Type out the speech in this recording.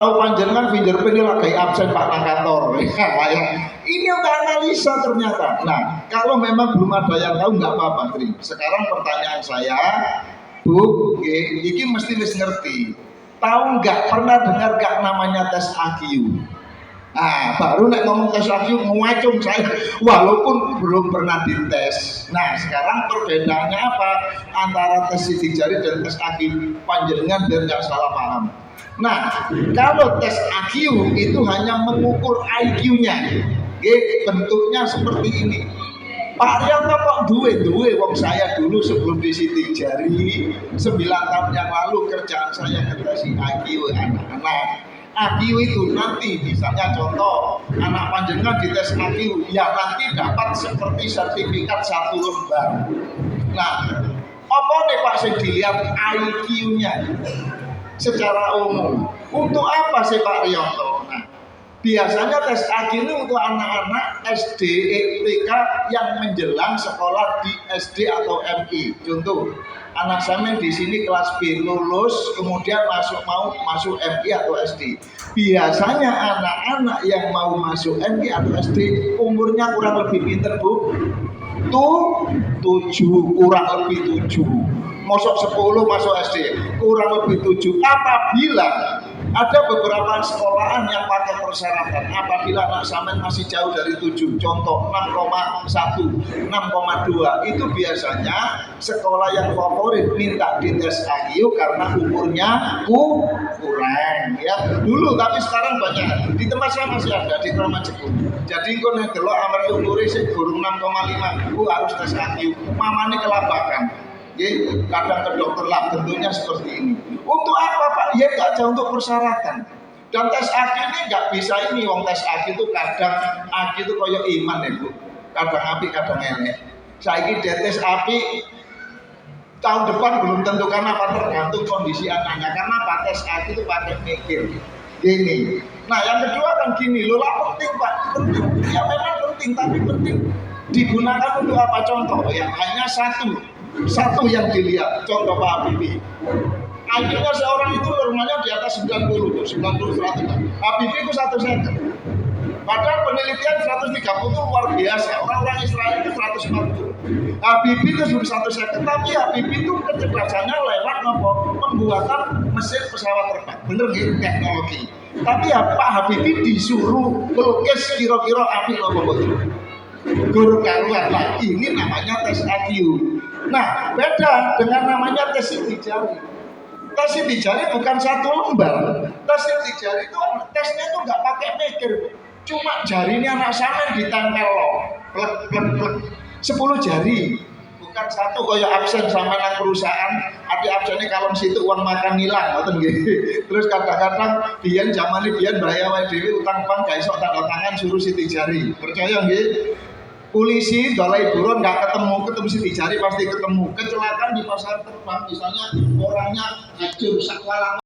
Tahu panjenengan fingerprint ini lagi absen Pak nang kantor. Ini untuk analisa ternyata. Nah, kalau memang belum ada yang tahu nggak apa-apa, Tri. Sekarang pertanyaan saya, Bu, ini mesti wis ngerti. Tahu nggak, pernah dengar nggak namanya tes IQ? Nah, baru nek ngomong tes IQ ngacung saya, walaupun belum pernah dites. Nah, sekarang perbedaannya apa antara tes sidik jari dan tes IQ? Panjenengan biar nggak salah paham. Nah, kalau tes IQ itu hanya mengukur IQ-nya. Bentuknya seperti ini. Pak Rianto kok duwe wong saya dulu sebelum disidik jari 9 tahun yang lalu kerjaan saya ngetes IQ anak-anak. IQ itu nanti misalnya contoh anak panjenengan dites IQ ya nanti dapat seperti sertifikat 1 lembar. Nah, apa nih Pak sing dilihat IQ-nya? Secara umum, untuk apa sih Pak Rianto? Nah, biasanya tes IQ ini untuk anak-anak SD, TK yang menjelang sekolah di SD atau MI. Contoh, anak saya di sini kelas B lulus, kemudian mau masuk MI atau SD. Biasanya anak-anak yang mau masuk MI atau SD umurnya kurang lebih pinter, Bu. 7 kurang lebih 7. Masuk 10 masuk SD kurang lebih 7. Apabila ada beberapa sekolahan yang pakai persyaratan apabila anak sampean masih jauh dari 7, contoh 6,1, 6,2, itu biasanya sekolah yang favorit minta dites IQ karena umurnya kurang ya. Dulu tapi sekarang banyak. Di tempat saya masih ada di Kramat Jepun. Jadi kok nek delok amare umure sing gurung 6,5, harus tes IQ. Mamane kelabakan. Kadang ke dokter lab tentunya seperti ini. Untuk apa Pak? Ya nggak jauh untuk persyaratan. Dan tes IQ ini nggak bisa ini. Wong tes IQ itu kadang IQ itu koyo iman ya Bu. Kadang api kadang elek. Saiki tes api tahun depan belum tentu karena apa tergantung kondisi anaknya. Karena Pak tes IQ itu pakai mikir. Gini. Nah yang kedua kan gini, loh lah penting Pak. Penting. Ya memang penting tapi penting digunakan untuk apa? Contoh ya hanya satu yang dilihat, contoh Pak Habibie. IQ-nya seorang itu normalnya di atas 90, 100. Habibie itu 1 cm. Padahal penelitian 130 itu luar biasa. Orang-orang Israel itu 140. Habibie itu sudah 1 cm. Tapi Habibie itu kecerdasannya lewat pembuatan mesin pesawat terbang. Bener gitu teknologi. Tapi ya Pak Habibie disuruh melukis kira-kira api lopo guru karuan lah. Ini namanya tes IQ. Nah, beda dengan namanya tes sidik jari. Tes sidik jari bukan 1 lembar. Tes sidik jari itu tesnya itu nggak pakai mikir. Cuma jarinya anak sampean ditempel loh. Plek. 10 jari. Bukan 1 kayak absen sama nang perusahaan. Ada absennya kalau situ uang makan hilang, ngoten nggih. Terus kadang-kadang biyen zamane biyen bahaya wae dhewe utang bank gak iso tanda tangan suruh sidik jari. Percaya nggih? Polisi dolai buron nggak ketemu sidik jari pasti ketemu. Kecelakaan di pasar terbang misalnya orangnya hancur sakwalang